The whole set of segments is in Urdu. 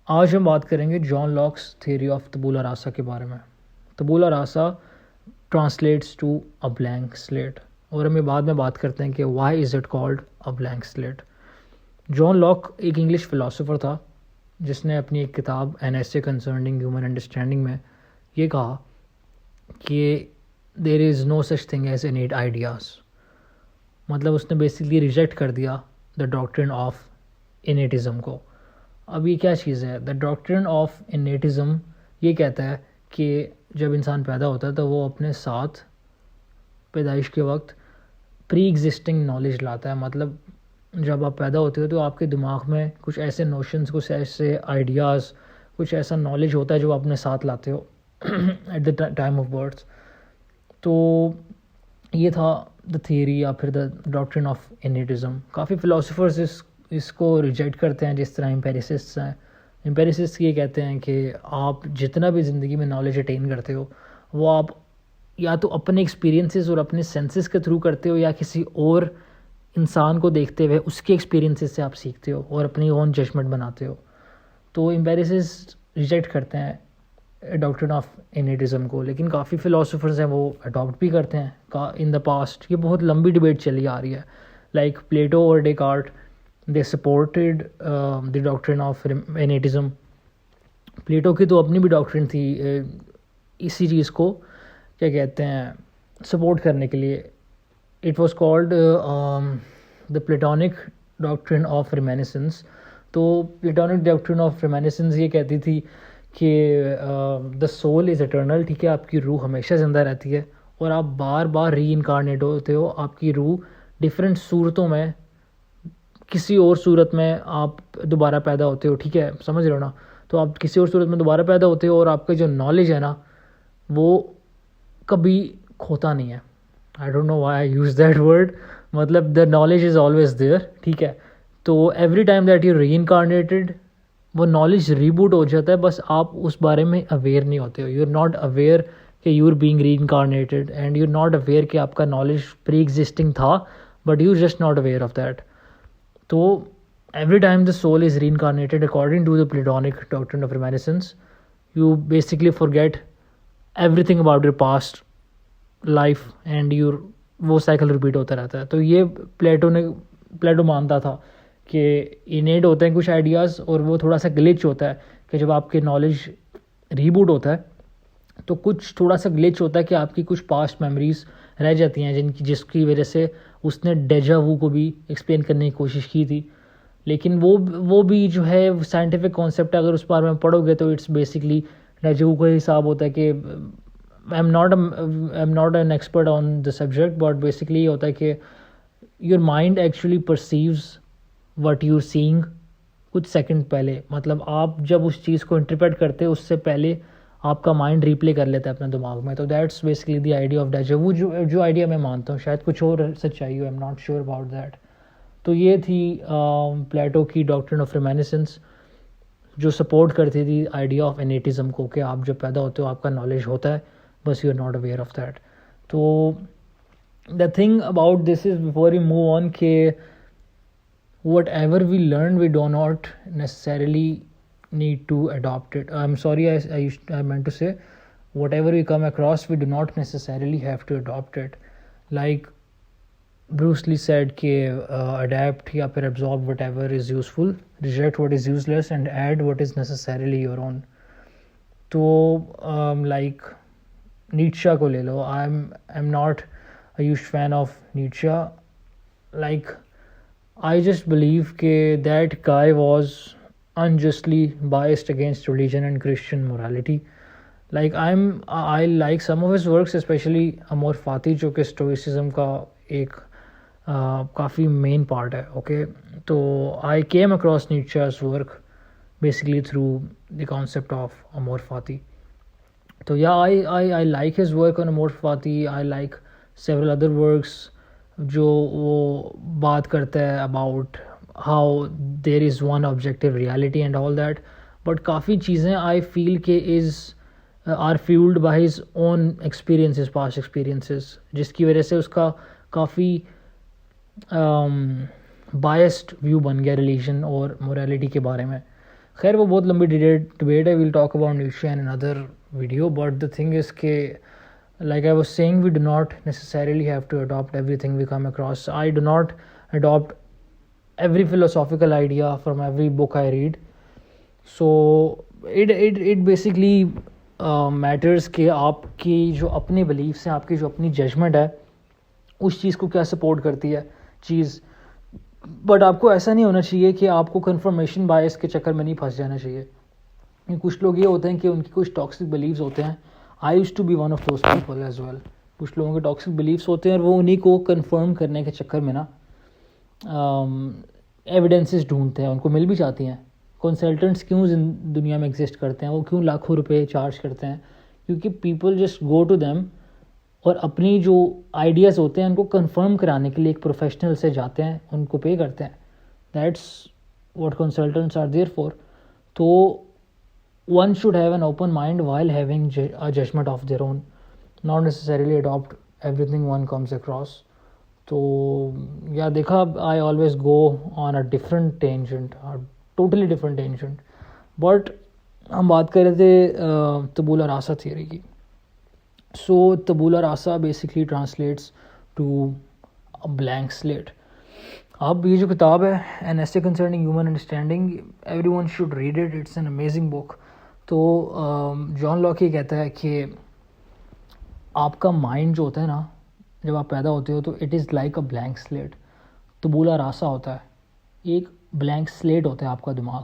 آج ہم بات کریں گے John Locke's theory of tabula rasa کے بارے میں. Tabula rasa translates to a blank slate, اور ہم یہ بعد میں بات کرتے ہیں کہ why is it called a blank slate. John Locke ایک انگلش فلاسفر تھا جس نے اپنی ایک کتاب N essay concerning human understanding میں یہ کہا کہ there is no such thing as innate ideas. مطلب اس نے بیسکلی ریجیکٹ کر دیا دا ڈاکٹرن آف انیٹزم کو. اب یہ کیا چیز ہے؟ دا ڈاکٹرن آف انیٹزم یہ کہتا ہے کہ جب انسان پیدا ہوتا ہے تو وہ اپنے ساتھ پیدائش کے وقت پری ایگزسٹنگ نالج لاتا ہے. مطلب جب آپ پیدا ہوتے ہو تو آپ کے دماغ میں کچھ ایسے نوشنز، کچھ ایسے آئیڈیاز، کچھ ایسا نالج ہوتا ہے جو آپ اپنے ساتھ لاتے ہو at the time of birth. تو یہ تھا دا تھیوری یا پھر دا ڈاکٹرن آف انیٹزم. کافی فلاسفرز اس کو ریجیکٹ کرتے ہیں، جس طرح امپیریسسٹس ہیں. امپیریسسٹ یہ کہتے ہیں کہ آپ جتنا بھی زندگی میں نالج اٹین کرتے ہو وہ آپ یا تو اپنے ایکسپیرینسز اور اپنے سینسز کے تھرو کرتے ہو یا کسی اور انسان کو دیکھتے ہوئے اس کے ایکسپیرینسز سے آپ سیکھتے ہو اور اپنی اون ججمنٹ بناتے ہو. تو امپیریسسٹ ریجیکٹ کرتے ہیں ڈاکٹرن آف انیٹزم کو، لیکن کافی فلاسفرز ہیں وہ اڈاپٹ بھی کرتے ہیں ان دا پاسٹ. یہ بہت لمبی ڈبیٹ چلی آ رہی ہے. لائک پلیٹو اور Descartes they supported the doctrine of anarchism. Plato کی تو اپنی بھی ڈاکٹرن تھی اسی چیز کو کیا کہتے ہیں سپورٹ کرنے کے لیے. It was called the Platonic ڈاکٹرن آف ریمینیسنس. تو پلیٹونک ڈاکٹرن آف ریمینیسنس یہ کہتی تھی کہ دا سول از اٹرنل. ٹھیک ہے، آپ کی روح ہمیشہ زندہ رہتی ہے اور آپ بار بار ری انکارنیٹ ہوتے ہو. آپ کی روح ڈفرینٹ صورتوں میں، کسی اور صورت میں آپ دوبارہ پیدا ہوتے ہو. ٹھیک ہے، سمجھ رہے ہو نا؟ تو آپ کسی اور صورت میں دوبارہ پیدا ہوتے ہو اور آپ کا جو نالج ہے نا وہ کبھی کھوتا نہیں ہے. I don't know why I use that word. مطلب the knowledge is always there. ٹھیک ہے، تو every time that you reincarnated وہ نالج ریبوٹ ہو جاتا ہے، بس آپ اس بارے میں اویئر نہیں ہوتے ہو. یو آر ناٹ اویئر کہ you are being reincarnated and you are not aware کہ آپ کا نالج پری ایگزسٹنگ تھا، but you just not aware of that. تو every time the soul is reincarnated according to the Platonic doctrine of reminiscence, you basically forget everything about your past life and وہ سائیکل ریپیٹ ہوتا رہتا ہے. تو یہ پلیٹو مانتا تھا کہ انیٹ ہوتے ہیں کچھ آئیڈیاز اور وہ تھوڑا سا گلچ ہوتا ہے کہ جب آپ کے نالج ریبوٹ ہوتا ہے تو کچھ تھوڑا سا گلچ ہوتا ہے کہ آپ کی کچھ پاسٹ میموریز رہ جاتی ہیں جس کی وجہ سے اس نے ڈیجا وو کو بھی ایکسپلین کرنے کی کوشش کی تھی. لیکن وہ بھی جو ہے سائنٹیفک کانسیپٹ ہے، اگر اس بارے میں پڑھو گے تو اٹس بیسکلی ڈیجا وو کا حساب ہوتا ہے کہ I am not an expert on the subject, but basically یہ ہوتا ہے کہ your mind actually perceives what you seeing کچھ سیکنڈ پہلے. مطلب آپ جب اس چیز کو انٹرپریٹ کرتے اس سے پہلے آپ کا مائنڈ ریپلے کر لیتا ہے اپنے دماغ میں. تو that's basically the idea of deja vu, جو آئیڈیا میں مانتا ہوں. شاید کچھ اور سچائی ہو، I am not sure about that. تو یہ تھی پلیٹو کی ڈاکٹرن آف ریمینیسنس جو سپورٹ کرتی تھی آئیڈیا آف انیٹزم کو کہ آپ جب پیدا ہوتے ہو آپ کا نالج ہوتا ہے، بس you are not aware of that. تو the thing about this is before you move on کہ whatever we learn we do not necessarily need to adopt it. I'm sorry, I meant to say whatever we come across we do not necessarily have to adopt it. Like Bruce Lee said کہ adapt یا پھر absorb whatever is useful, reject what is useless and add what is necessarily your own. تو like Nietzsche کو لے لو. I'm not a huge fan of Nietzsche. Like I just believe کہ that guy was unjustly biased against religion and Christian morality. Like I like some of his works, especially Amor Fati جو کہ stoicism کا ایک کافی مین پارٹ ہے. اوکے، تو I came across Nietzsche's work basically through the concept of Amor Fati. تو yeah, I like his work on Amor Fati. I like several other works جو وہ بات کرتا ہے about how there is one objective reality and all that. But کافی چیزیں I feel کہ are fueled by his own experiences, past experiences, جس کی وجہ سے اس کا کافی biased view بن گیا ریلیجن اور morality کے بارے میں. خیر وہ بہت لمبی ڈبیٹ ہے. ویل ٹاک اباؤٹ نیچے ان another video, but the thing is کہ like I was saying, we do not necessarily have to adopt everything we come across. I do not adopt every philosophical idea from every book I read. So it basically matters کہ آپ کی جو اپنی بلیفس ہیں, آپ کی جو اپنی ججمنٹ ہے, اس چیز کو کیا سپورٹ کرتی ہے چیز. بٹ آپ کو ایسا نہیں ہونا چاہیے کہ آپ کو کنفرمیشن بائس کے چکر میں نہیں پھنس جانا چاہیے. کچھ لوگ یہ ہوتے ہیں کہ ان کی کچھ ٹاکسک بلیفز ہوتے ہیں. I used to be one of those people as well. کچھ لوگوں کے ٹاکسک بلیفس ہوتے ہیں اور وہ انہیں کو کنفرم کرنے کے چکر میں نا ایویڈنسز ڈھونڈتے ہیں, ان کو مل بھی جاتی ہیں. کنسلٹنٹس کیوں دنیا میں ایگزسٹ کرتے ہیں, وہ کیوں لاکھوں روپے چارج کرتے ہیں, کیونکہ people just go to them اور اپنی جو آئیڈیاز ہوتے ہیں ان کو کنفرم کرانے کے لیے ایک پروفیشنل سے جاتے ہیں, ان کو پے کرتے ہیں. That's what consultants are there for. تو one should have an open mind while having a judgment of their own, not necessarily adopt everything one comes across. So yeah, dekha, I always go on a different tangent, a totally different tangent. But hum baat kar rahe the tabula rasa theory ki. So tabula rasa basically translates to a blank slate. اب یہ جو کتاب ہے an essay concerning human understanding, every one should read it, it's an amazing book. تو جان لاک یہ کہتا ہے کہ آپ کا مائنڈ جو ہوتا ہے نا, جب آپ پیدا ہوتے ہو تو it is like a blank slate. Tabula rasa ہوتا ہے, ایک بلینک سلیٹ ہوتا ہے آپ کا دماغ,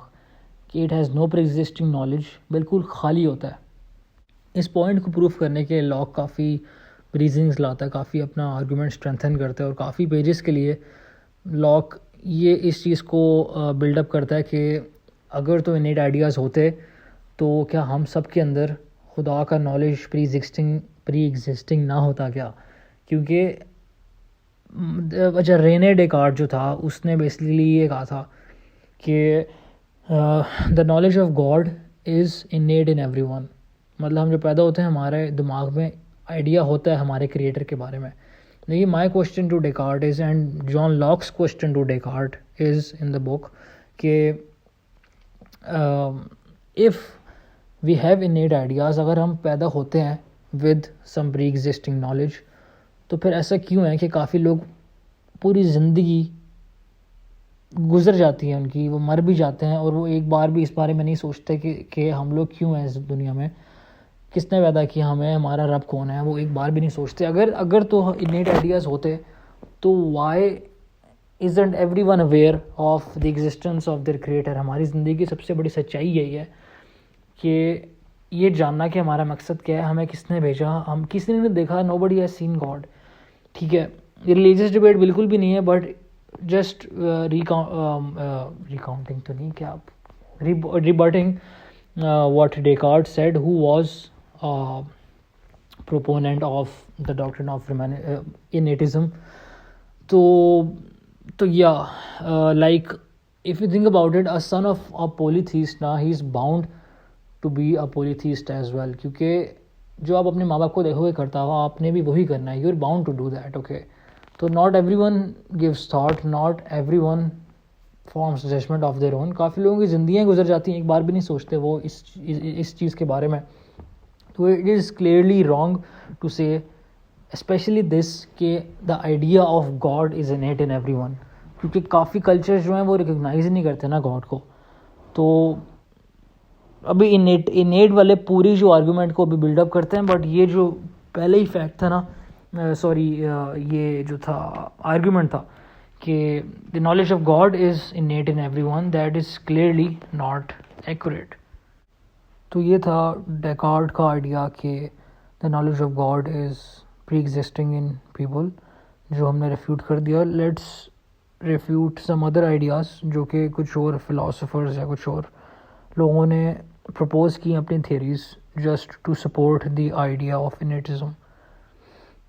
کہ it has no pre existing knowledge, بالکل خالی ہوتا ہے. اس پوائنٹ کو پروف کرنے کے لاک کافی ریزنز لاتا ہے, کافی اپنا آرگومنٹ اسٹرینتھن کرتا ہے, اور کافی پیجز کے لیے لاک یہ اس چیز کو بلڈ اپ کرتا ہے کہ اگر تو انیٹ آئیڈیاز ہوتے تو کیا ہم سب کے اندر خدا کا نالج پری ایگزسٹنگ نہ ہوتا کیا. کیونکہ اچھا رینے ڈیکارٹ جو تھا اس نے بیسیکلی یہ کہا تھا کہ the knowledge of God is innate in every one. مطلب ہم جو پیدا ہوتے ہیں ہمارے دماغ میں آئیڈیا ہوتا ہے ہمارے کریٹر کے بارے میں. دیکھیے my question to Descartes is, and John Locke's question to Descartes is in the book, کہ if we have innate ideas, اگر ہم پیدا ہوتے ہیں with some pre-existing knowledge, تو پھر ایسا کیوں ہے کہ کافی لوگ پوری زندگی گزر جاتی ہے ان کی, وہ مر بھی جاتے ہیں اور وہ ایک بار بھی اس بارے میں نہیں سوچتے کہ ہم لوگ کیوں ہیں اس دنیا میں, کس نے پیدا کیا ہمیں, ہمارا رب کون ہے, وہ ایک بار بھی نہیں سوچتے. اگر تو innate ideas ہوتے تو why isn't everyone aware of the existence of their creator. ہماری زندگی کی سب سے بڑی سچائی یہی ہے کہ یہ جاننا کہ ہمارا مقصد کیا ہے, ہمیں کس نے بھیجا, ہم کسی نے نہیں دیکھا, nobody has seen God. ٹھیک ہے, یہ ریلیجیس ڈبیٹ بالکل بھی نہیں ہے, بٹ جسٹ ریکاؤنٹنگ تو نہیں, کیا آپ ریبٹنگ what Descartes said, who was proponent of the doctrine of innatism. تو yeah, like if you think about it, a son of a polytheist now, he is bound to be a polytheist as well, کیونکہ جو آپ اپنے ماں باپ کو دیکھو گے کرتا ہو آپ نے بھی وہی کرنا ہے. you're bound to do that, okay. تو not everyone gives thought, not everyone forms judgment of their own. کافی لوگوں کی زندگیاں گزر جاتی ہیں, ایک بار بھی نہیں سوچتے وہ اس چیز کے بارے میں. تو it is clearly wrong to say especially this کہ the idea of God is innate in everyone, کیونکہ کافی کلچر جو ہیں وہ ریکگنائز ہی نہیں کرتے نا گاڈ کو. تو ابھی انیٹ والے پوری جو آرگومنٹ کو ابھی بلڈ اپ کرتے ہیں, بٹ یہ جو پہلے ہی فیکٹ تھا نا, سوری یہ جو تھا آرگومنٹ تھا کہ the knowledge of God is innate in everyone, that is clearly not accurate. تو یہ تھا ڈیکارٹ کا آئیڈیا کہ the knowledge of God is pre-existing in people, جو ہم نے ریفیوٹ کر دیا. Let's refute some other ideas جو کہ کچھ اور فلاسفرز یا کچھ اور لوگوں نے پرپوز کی اپنی theories just to support the idea of innatism.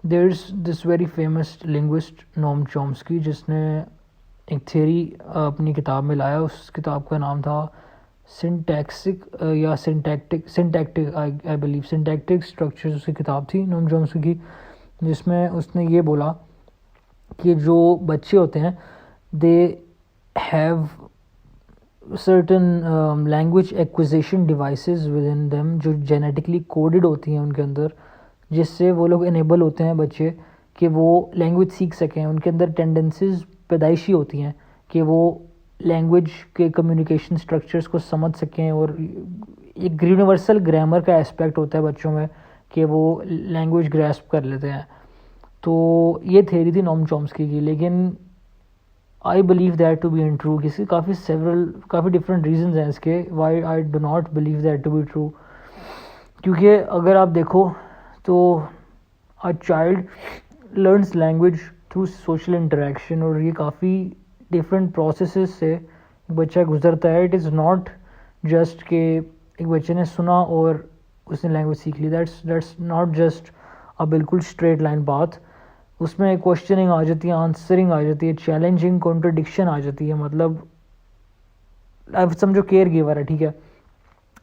There is this very famous linguist Noam Chomsky, جس نے ایک تھیری اپنی کتاب میں لایا. اس کتاب کا نام تھا سنٹیکسک یا syntactic I believe syntactic structures اس کی کتاب تھی نوم چومسکی کی, جس میں اس نے یہ بولا کہ جو بچے ہوتے ہیں they have certain language acquisition devices within them جو genetically coded ہوتی ہیں ان کے اندر, جس سے وہ لوگ enable ہوتے ہیں بچے کہ وہ لینگویج سیکھ سکیں. ان کے اندر ٹینڈنسیز پیدائشی ہوتی ہیں کہ وہ لینگویج کے کمیونیکیشن اسٹرکچرس کو سمجھ سکیں, اور ایک یونیورسل گرامر کا اسپیکٹ ہوتا ہے بچوں میں کہ وہ لینگویج گراسپ کر لیتے ہیں. تو یہ تھیوری تھی نوم چومسکی کی, لیکن I believe that to be untrue. کسی کافی ڈفرینٹ ریزنز ہیں اس کے why I do not believe that to be true. کیونکہ اگر آپ دیکھو تو a child learns language through social interaction, اور یہ کافی ڈفرینٹ پروسیسز سے ایک بچہ گزرتا ہے. اٹ از ناٹ جسٹ کہ ایک بچے نے سنا اور اس نے لینگویج سیکھ لی. دیٹس ناٹ جسٹ بالکل اسٹریٹ لائن پاتھ. اس میں کوشچننگ آ جاتی ہے, آنسرنگ آ جاتی ہے, چیلنجنگ کانٹرڈکشن آ جاتی ہے. مطلب اب سمجھو کیئر گیور ہے, ٹھیک ہے.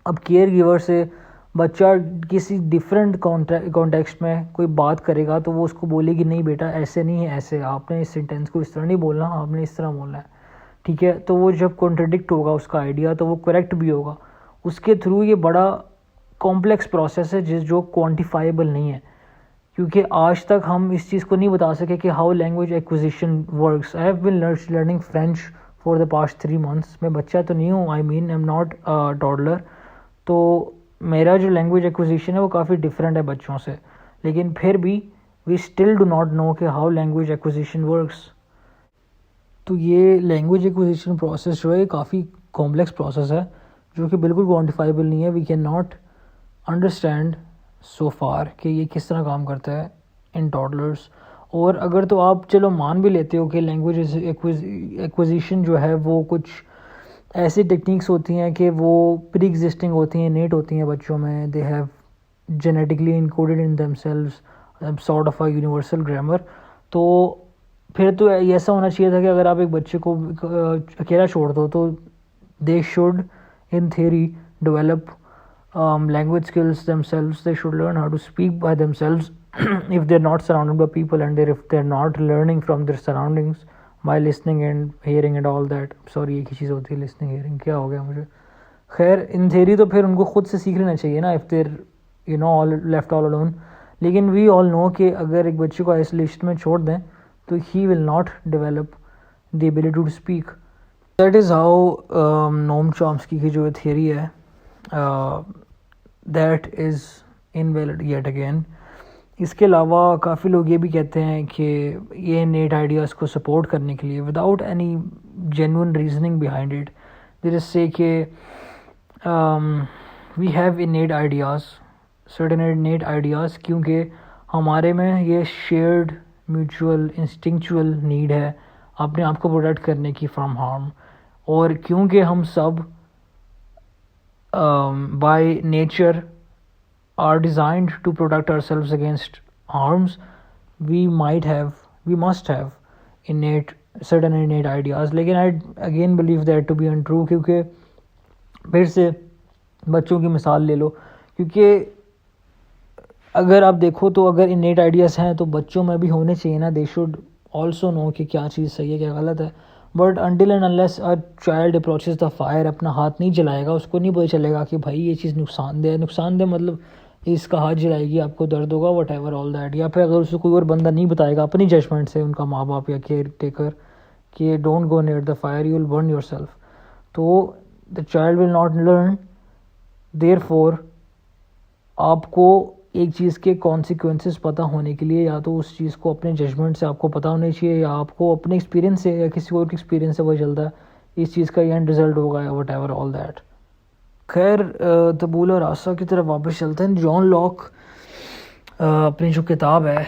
اب کیئر گیور سے بچہ کسی ڈفرینٹ کانٹیکسٹ میں کوئی بات کرے گا تو وہ اس کو بولے گی نہیں بیٹا ایسے نہیں ہے, ایسے آپ نے اس سینٹینس کو اس طرح نہیں بولنا, آپ نے اس طرح بولنا ہے, ٹھیک ہے. تو وہ جب کانٹرڈکٹ ہوگا اس کا آئیڈیا تو وہ کریکٹ بھی ہوگا. اس کے تھرو یہ بڑا کمپلیکس پروسیس ہے جو کوانٹیفائیبل نہیں ہے, کیونکہ آج تک ہم اس چیز کو نہیں بتا سکے کہ how language acquisition works. I have been learning French for the past 3 months. میں بچہ تو نہیں ہوں, آئی ایم ناٹ ٹاڈلر. تو میرا جو لینگویج ایکوزیشن ہے وہ کافی ڈفرینٹ ہے بچوں سے, لیکن پھر بھی we still do not know کہ ہاؤ لینگویج ایکوزیشن ورکس. تو یہ لینگویج ایکوزیشن پروسیس جو ہے کافی کمپلیکس پروسیس ہے جو کہ بالکل کوانٹیفائیبل نہیں ہے. We can not understand so far کہ یہ کس طرح کام کرتا ہے ان ٹاڈلرس. اور اگر تو آپ چلو مان بھی لیتے ہو کہ لینگویج ایکوزیشن جو ہے وہ کچھ ایسی ٹیکنیکس ہوتی ہیں کہ وہ پری ایگزسٹنگ ہوتی ہیں, نیٹ ہوتی ہیں بچوں میں, they have genetically encoded in them selves sort of a universal grammar. تو پھر تو ایسا ہونا چاہیے تھا کہ اگر آپ ایک بچے کو اکیلا چھوڑ دو تو they should in theory develop language skills themselves. They should learn how to speak by themselves if they're not surrounded by people, and if they're not learning from their surroundings by listening and hearing and all that. Sorry ایک ہی چیز ہوتی ہے listening hearing, کیا ہو گیا مجھے. خیر ان تھیوری تو پھر ان کو خود سے سیکھ لینا چاہیے نا, if they're all left all alone. لیکن we all know کہ اگر ایک بچے کو isolation میں چھوڑ دیں تو he will not develop the ability to speak. That is how نوم چومسکی کی جو تھیوری ہے that is invalid yet again. اس کے علاوہ کافی لوگ یہ بھی کہتے ہیں کہ یہ نیٹ آئیڈیاز کو سپورٹ کرنے کے لیے without any genuine reasoning behind it, there is say کہ we have innate ideas, certain innate ideas, کیونکہ ہمارے میں یہ شیئرڈ میوچول انسٹنکچول نیڈ ہے اپنے آپ کو پروٹیکٹ کرنے کی فرام ہارم. اور کیونکہ ہم سب by nature are designed to protect ourselves against harms, we must have certain innate ideas. لیکن I again believe that to be untrue, کیونکہ پھر سے بچوں کی مثال لے لو, کیونکہ اگر آپ دیکھو تو اگر innate ideas ہیں تو بچوں میں بھی ہونے چاہیے نا. they should also know کہ کیا چیز صحیح ہے کیا غلط ہے. But until and unless a child approaches the fire, اپنا ہاتھ نہیں جلائے گا, اس کو نہیں پتہ چلے گا کہ بھائی یہ چیز نقصان دہ مطلب اس کا ہاتھ جلائے گی آپ کو درد ہوگا وٹ ایور آل دیٹ. یا پھر اگر اسے کوئی اور بندہ نہیں بتائے گا اپنی ججمنٹ سے, ان کا ماں باپ یا کیئر ٹیکر, کہ don't go near the fire you will burn yourself, تو the child will not learn. Therefore آپ کو ایک چیز کے کانسیکوینسز پتہ ہونے کے لیے یا تو اس چیز کو اپنے ججمنٹ سے آپ کو پتہ ہونا چاہیے, یا آپ کو اپنے ایکسپیرینس سے یا کسی اور کے ایکسپیرینس سے وہ چلتا ہے اس چیز کا یہ اینڈ رزلٹ ہوگا یا وٹ ایور آل دیٹ. خیر طبولہ راسا کی طرف واپس چلتے ہیں. جان لاک اپنی جو کتاب ہے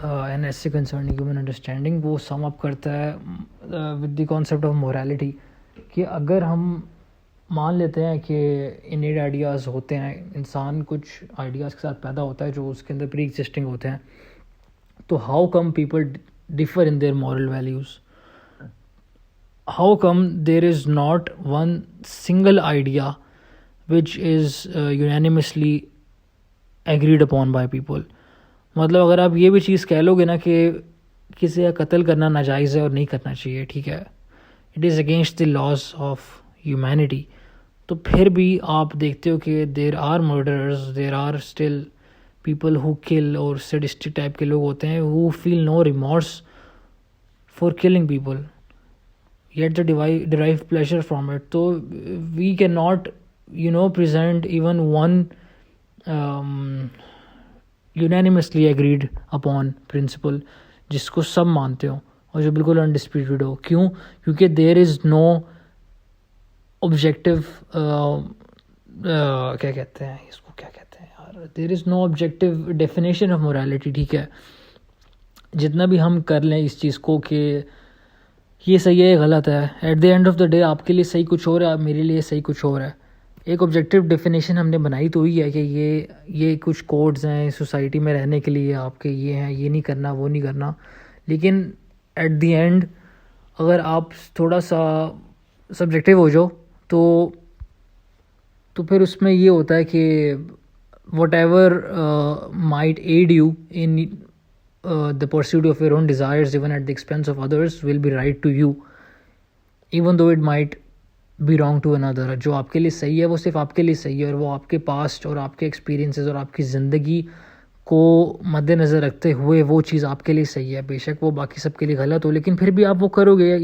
an essay concerning human understanding, وہ سم اپ کرتا ہے with the concept of morality, کہ اگر ہم مان لیتے ہیں کہ innate آئیڈیاز ہوتے ہیں, انسان کچھ آئیڈیاز کے ساتھ پیدا ہوتا ہے جو اس کے اندر پری ایگزسٹنگ ہوتے ہیں, تو how come people differ in their moral values, how come there is not one single idea which is unanimously agreed upon by people. مطلب اگر آپ یہ بھی چیز کہہ لو گے نا کہ کسی کا قتل کرنا ناجائز ہے اور نہیں کرنا چاہیے, ٹھیک ہے, it is against the laws of humanity. تو پھر بھی آپ دیکھتے ہو کہ there are murderers, there are still people who kill, اور سیڈسٹک ٹائپ کے لوگ ہوتے ہیں who feel no remorse for killing people, yet they derive pleasure from it. So we cannot present even one unanimously agreed upon principle جس کو سب مانتے ہوں اور جو بالکل انڈسپیوٹڈ ہو. کیوں؟ کیونکہ دیر از نو آبجیکٹیو, کیا کہتے ہیں اس کو, کیا کہتے ہیں یار, دیر is know objective definition of morality. ٹھیک ہے, جتنا بھی ہم کر لیں اس چیز کو کہ یہ صحیح ہے یہ غلط ہے, at the end of the day آپ کے لیے صحیح کچھ اور ہے, میرے لیے صحیح کچھ اور ہے. ایک آبجیکٹیو ڈیفینیشن ہم نے بنائی تو ہی ہے کہ یہ کچھ کوڈز ہیں سوسائٹی میں رہنے کے لیے, آپ کے یہ ہیں, یہ نہیں کرنا وہ نہیں کرنا. لیکن ایٹ دی اینڈ اگر آپ تھوڑا سا سبجیکٹیو ہو جاؤ تو پھر اس میں یہ ہوتا ہے کہ whatever might aid you in the pursuit of your own desires even at the expense of others will be right to you, even though it might be wrong to another. جو آپ کے لیے صحیح ہے وہ صرف آپ کے لیے صحیح ہے, اور وہ آپ کے پاسٹ اور آپ کے ایکسپیرینسز اور آپ کی زندگی کو مد نظر رکھتے ہوئے وہ چیز آپ کے لیے صحیح ہے. بے شک وہ باقی سب کے لیے غلط ہو, لیکن پھر بھی آپ وہ کرو گے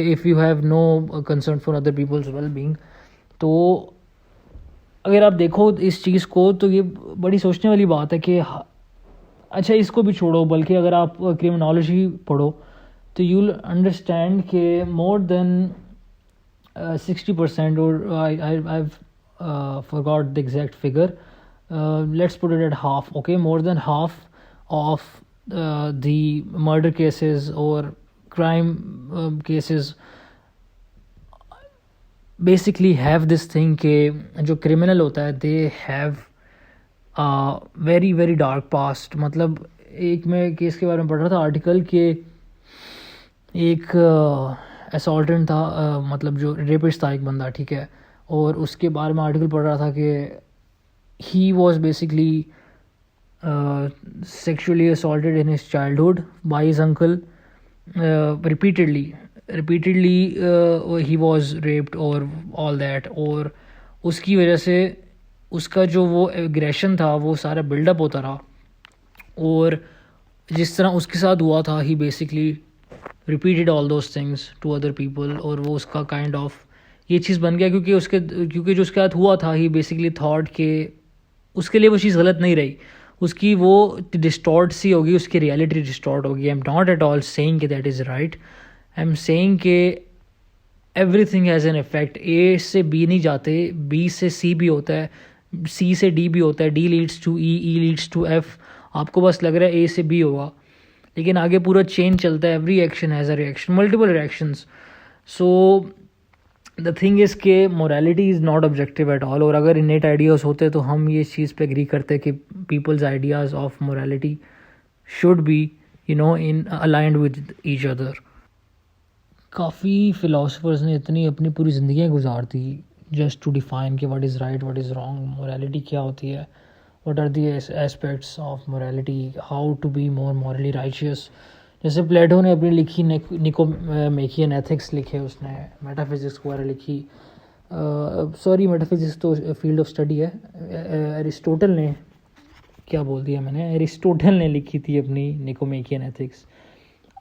if you have no concern for other people's well-being. تو اگر آپ دیکھو اس چیز کو تو یہ بڑی سوچنے والی بات ہے کہ اچھا اس کو بھی چھوڑو, بلکہ اگر آپ کرمنالوجی پڑھو تو یو ول انڈرسٹینڈ کہ مور دین 60% اور I forgot the exact figure, let's put it at half, okay, more than half of the murder cases or crime cases basically have this thing کہ جو کرمنل ہوتا ہے they have very very dark past. مطلب ایک میں کیس کے بارے میں پڑھ رہا تھا آرٹیکل کہ ایک اسالٹنٹ تھا, مطلب جو ریپسٹ تھا ایک بندہ, ٹھیک ہے, اور اس کے بارے میں آرٹیکل پڑھ رہا تھا کہ he was basically sexually assaulted in his childhood by his uncle repeatedly he was raped اور آل دیٹ, اور اس کی وجہ سے اس کا جو وہ ایگریشن تھا وہ سارا بلڈ اپ ہوتا رہا, اور جس طرح اس کے ساتھ ہوا تھا he basically repeated all those things to other people, اور وہ اس کا کائنڈ آف یہ چیز بن گیا کیونکہ جو اس کے ساتھ ہوا تھا ہی بیسکلی تھاٹ کہ اس کے لیے وہ چیز غلط نہیں رہی, اس کی وہ ڈسٹارٹ سی ہوگی, اس کی ریئلٹی ڈسٹارٹ ہوگی. I am not at all saying کہ that is right, I'm saying کہ everything has an effect. A سے بی نہیں جاتے, بی سے سی بھی ہوتا ہے, سی سے ڈی بھی ہوتا ہے, D leads to E, E leads to F. آپ کو بس لگ رہا ہے اے سے بی ہوگا, لیکن آگے پورا چین چلتا ہے. Every action has a reaction, multiple reactions. So the thing is کہ morality is not objective at all, اور اگر انیٹ آئیڈیاز ہوتے تو ہم یہ چیز پہ اگری کرتے کہ people's ideas of morality should be in aligned with ایچ ادر. کافی فلاسفرز نے اتنی اپنی پوری زندگیاں گزار دی جسٹ ٹو ڈیفائن کہ what is right what is wrong, morality کیا ہوتی ہے, what are the aspects of morality, how to be more morally righteous. جیسے پلیٹو نے اپنی لکھی نیکومیکین ایتھکس لکھے, اس نے میٹا فزکس کے بارے لکھی, سوری میٹا فزکس تو فیلڈ آف اسٹڈی ہے, ایرسٹوٹل نے کیا بول دیا میں نے, ایرسٹوٹل نے لکھی تھی اپنی نیکومیکین ایتھکس.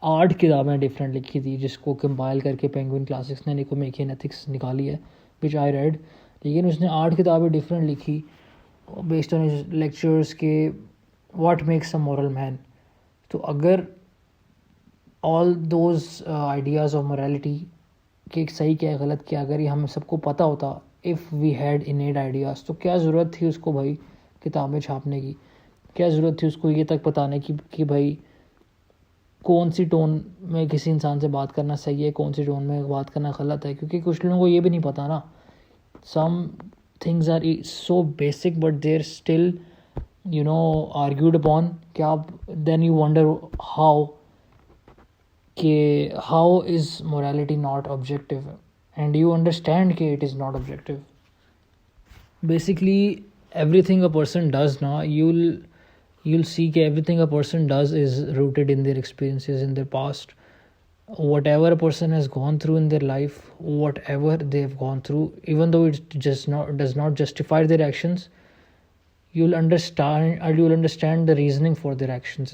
8 کتابیں ڈفرینٹ لکھی تھی جس کو کمپائل کر کے پینگوئن کلاسکس نے نیکومیکین ایتھکس نکالی ہے, وچ آئی ریڈ. لیکن اس نے 8 کتابیں ڈفرینٹ لکھی بیسڈ آن ہز لیکچرز کہ واٹ میکس اے مورل مین. تو اگر all those ideas of morality کہ صحیح کیا ہے غلط کیا, اگر یہ ہم سب کو پتہ ہوتا, اف وی ہیڈ انیڈ آئیڈیاز, تو کیا ضرورت تھی اس کو بھائی کتابیں چھاپنے کی, کیا ضرورت تھی اس کو یہ تک بتانے کی کہ بھائی کون سی ٹون میں کسی انسان سے بات کرنا صحیح ہے, کون سی ٹون میں بات کرنا غلط ہے. کیونکہ کچھ لوگوں کو یہ بھی نہیں پتہ نا, some things are so basic but they are still argued upon, کہ آپ then you wonder how is morality not objective, and you understand کہ it is not objective. Basically everything a person does now, you'll see کہ everything a person does is rooted in their experiences in their past, whatever a person has gone through in their life, whatever they've gone through, even though it just not does not justify their actions, you'll understand the reasoning for their actions.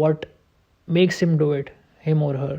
what makes him do it, him or her.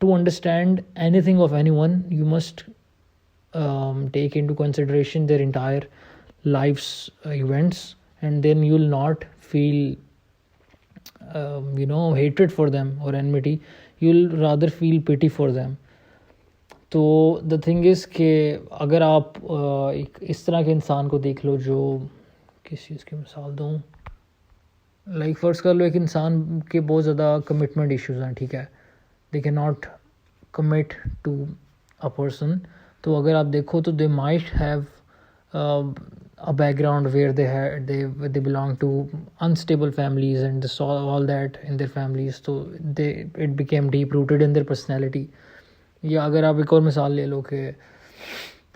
to understand anything of anyone, you must take into consideration their entire life's events, and then you'll not feel hatred for them or enmity. You'll rather feel pity for them. تو دا تھنگ از کہ اگر آپ ایک اس طرح کے انسان کو دیکھ لو جو کس چیز کی مثال دوں, لائک فرض کر لو ایک انسان کے بہت زیادہ کمٹمنٹ ایشوز ہیں, ٹھیک ہے, they can not commit to a person. تو اگر آپ دیکھو تو they might have a background where they belong to unstable families and they saw all that in their families, so it became deep rooted in their personality. یا اگر آپ ایک اور مثال لے لو کہ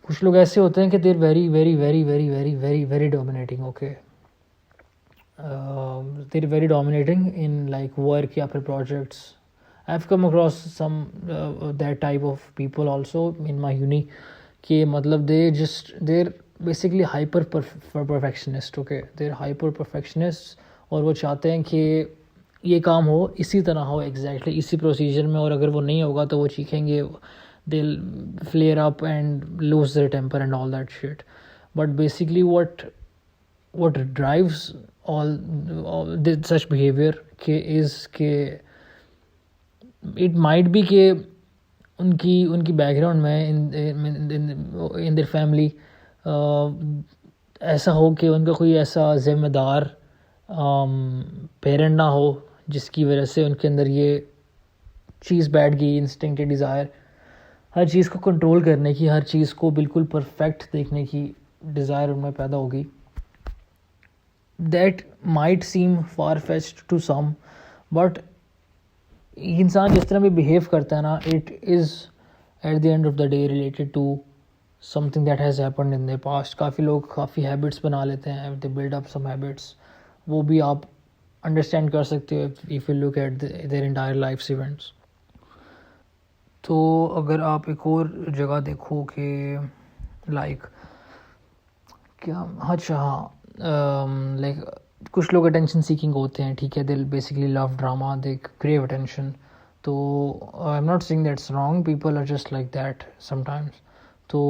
کچھ لوگ ایسے ہوتے ہیں کہ they're very very very very very very very dominating, okay, they're very dominating in like work یا پھر projects. I have come across some that type of people also in my uni, کہ مطلب they're basically hyper perfectionist, okay, they're hyper perfectionist, اور وہ چاہتے ہیں کہ یہ کام ہو اسی طرح ہو, ایگزیکٹلی اسی پروسیجر میں, اور اگر وہ نہیں ہوگا تو وہ چیخیں گے, they flare up and lose their temper and all that shit. But basically what drives all such behavior is کہ it might be کہ ان کی بیک گراؤنڈ میں ان دیئر فیملی ایسا ہو کہ ان کا کوئی ایسا ذمہ دار پیرنٹ نہ ہو جس کی وجہ سے ان کے اندر یہ چیز بیٹھ گئی, انسٹنکٹ ڈیزائر, ہر چیز کو کنٹرول کرنے کی, ہر چیز کو بالکل پرفیکٹ دیکھنے کی ڈیزائر ان میں پیدا ہوگی. That might seem far fetched to some, but انسان جس طرح بھی بیہیو کرتا ہے نا, it is at the end of the day related to something that has happened in their past. کافی لوگ کافی ہیبٹس بنا لیتے ہیں, دے بلڈ اپ سم ہیبٹس, وہ بھی آپ انڈرسٹینڈ کر سکتے ہو if you look at their entire life's events. تو اگر آپ ایک اور جگہ دیکھو کہ لائک کیا, اچھا ہاں, لائک کچھ لوگ اٹینشن سیکنگ ہوتے ہیں, ٹھیک ہے, they basically love drama, they crave attention. تو I M not saying that's wrong, people are just like that سم ٹائمس. تو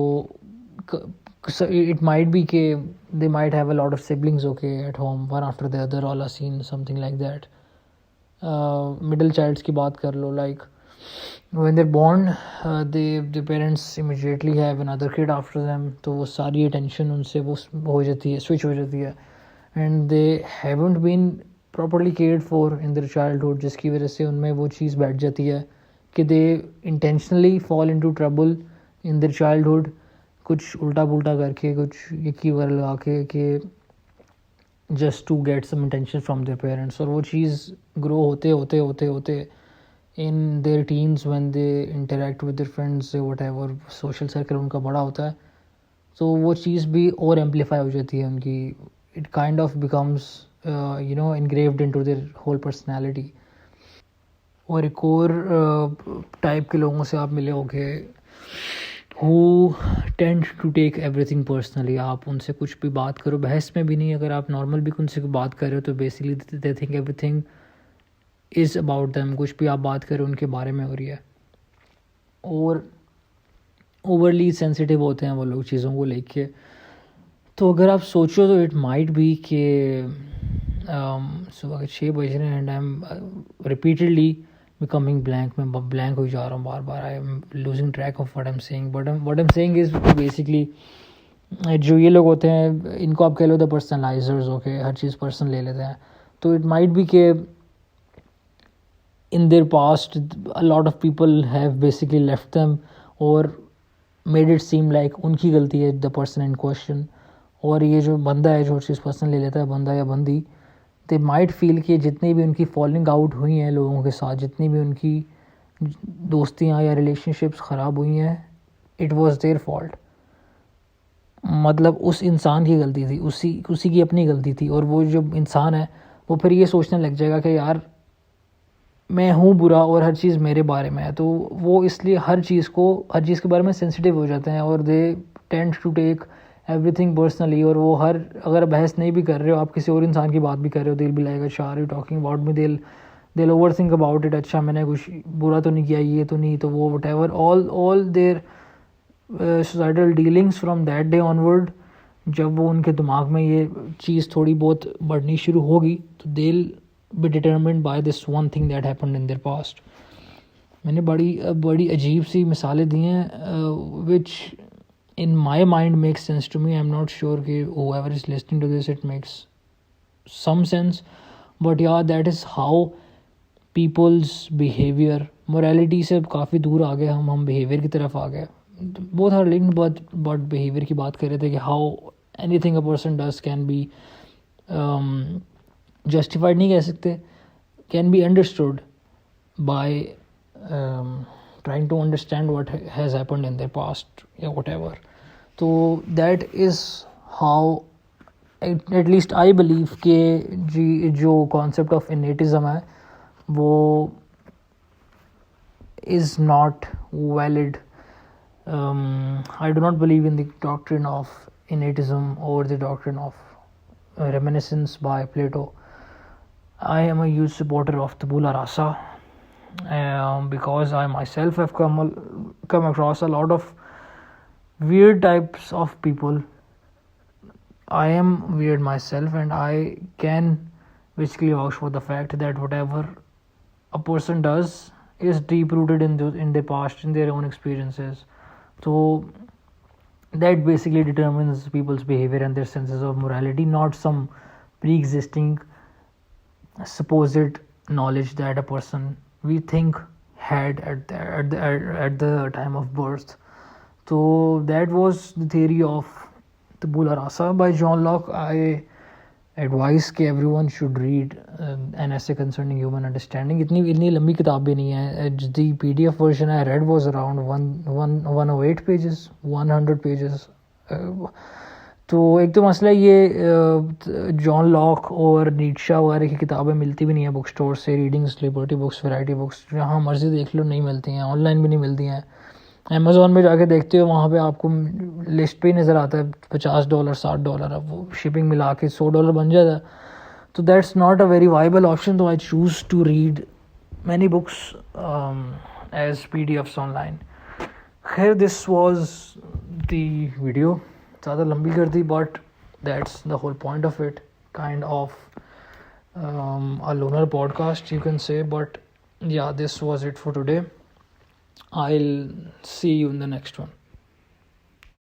it might be کہ they might have a lot of siblings, okay, at home, one after the other, all are seen, something like that. Middle childs کی بات کر لو, like when they're born, the parents immediately have another kid after them, تو وہ ساری attention ان سے وہ ہو جاتی ہے, switch ہو جاتی ہے, and they haven't been properly cared for in their childhood, جس کی وجہ سے ان میں وہ چیز بیٹھ جاتی ہے کہ they intentionally fall into trouble in their childhood, کچھ الٹا پلٹا کر کے, کچھ یکی ور لگا کے, کہ just to get some attention from their parents. اور وہ چیز گرو ہوتے ہوتے ہوتے ہوتے in their teens when they interact with their friends whatever, social circle ان کا بڑا ہوتا ہے, تو وہ چیز بھی اور ایمپلیفائی ہو جاتی ہے ان کی. It kind of becomes engraved into their whole personality. اور ایک اور ٹائپ کے لوگوں سے آپ ملے ہو کہ who tend to take everything personally. آپ ان سے کچھ بھی بات کرو, بحث میں بھی نہیں, اگر آپ نارمل بھی ان سے بات کر رہے ہو تو basically they think everything is about them, کچھ بھی آپ بات کرو ان کے بارے میں ہو رہی ہے. اور اوورلی سینسیٹیو ہوتے ہیں وہ لوگ چیزوں کو لے کے. تو اگر آپ سوچو تو اٹ مائٹ بی کہ صبح کے 6 بج رہے ہیں and I am repeatedly becoming blank, میں blank ہو جا رہا ہوں بار بار, I am losing track of what I'm saying. But what I'm saying is basically جو یہ لوگ ہوتے ہیں ان کو آپ کہہ لو دا پرسنلائزرز, اوکے, ہر چیز پرسنل لے لیتے ہیں. تو اٹ مائٹ بی کہ in their past a lot of people have basically left them or made it seem like ان کی غلطی ہے the person in question. اور یہ جو بندہ ہے جو ہر چیز پرسنل لے لیتا ہے, بندہ یا بندی, they might feel کہ جتنی بھی ان کی فالنگ آؤٹ ہوئی ہیں لوگوں کے ساتھ, جتنی بھی ان کی دوستیاں یا ریلیشن شپس خراب ہوئی ہیں, it was their fault. مطلب اس انسان کی غلطی تھی, اسی کی اپنی غلطی تھی, اور وہ جو انسان ہے وہ پھر یہ سوچنے لگ جائے گا کہ یار میں ہوں برا اور ہر چیز میرے بارے میں ہے, تو وہ اس لیے ہر چیز کے بارے میں سینسٹیو ہو جاتے ہیں, اور they tend to take everything personally. اور وہ اگر بحث نہیں بھی کر رہے ہو, آپ کسی اور انسان کی بات بھی کر رہے ہو, دل بھی لائے گا اچھا are you talking about me, دل اوور تھنک اباؤٹ اٹ, اچھا میں نے کچھ برا تو نہیں کیا, یہ تو نہیں, تو وہ what ever all there societal dealings from that day on word. جب وہ ان کے دماغ میں یہ چیز تھوڑی بہت بڑھنی شروع ہوگی تو دل be determined by this one thing that happened in their past. میں نے بڑی عجیب سی مثالیں دی ہیں which in my mind makes sense to me. I'm not sure کہ whoever is listening to this it makes some sense, but yeah, that is how people's behavior, morality سے کافی دور آ گئے ہم behavior کی طرف آ گئے. both are linked but behavior کی بات کر رہے تھے کہ how anything a person does can be justified نہیں کہہ سکتے, can be understood by trying to understand what has happened in their past یا whatever. تو that is how at least I believe کہ جو concept of innatism ہے وہ is not valid. I do not believe in the doctrine of innatism or the doctrine of reminiscence by Plato. I am a huge supporter of tabula rasa because I myself have come across a lot of weird types of people. I am weird myself, and I can basically vouch for the fact that whatever a person does is deep rooted in their past, in their own experiences. So that basically determines people's behavior and their senses of morality, not some pre-existing supposed knowledge that a person we think had at the time of birth. So that was the theory of tabula rasa by John Locke. I advise کہ everyone should read an essay concerning human understanding. اتنی لمبی کتاب بھی نہیں ہے. The PDF version I read was around 108 pages, 100 pages. تو ایک تو مسئلہ یہ جان لاک اور نیٹشا وغیرہ کی کتابیں ملتی بھی نہیں ہیں بک اسٹور سے. Readings, Liberty books, variety books, جہاں مرضی دیکھ لو نہیں ملتی ہیں, آن لائن بھی نہیں ملتی ہیں. امیزون پہ جا کے دیکھتے ہو وہاں پہ آپ کو لسٹ پہ ہی نظر آتا ہے $50, $60, اب وہ شپنگ ملا کے $100 بن جاتا ہے. تو that's not a very viable option. تو I choose to read many books as PDFs online. خیر, دس واز دی ویڈیو, زیادہ لمبی کر دی, but that's the whole point of it. Kind of a lunar podcast you can say, but yeah, this was it for today. I'll see you in the next one.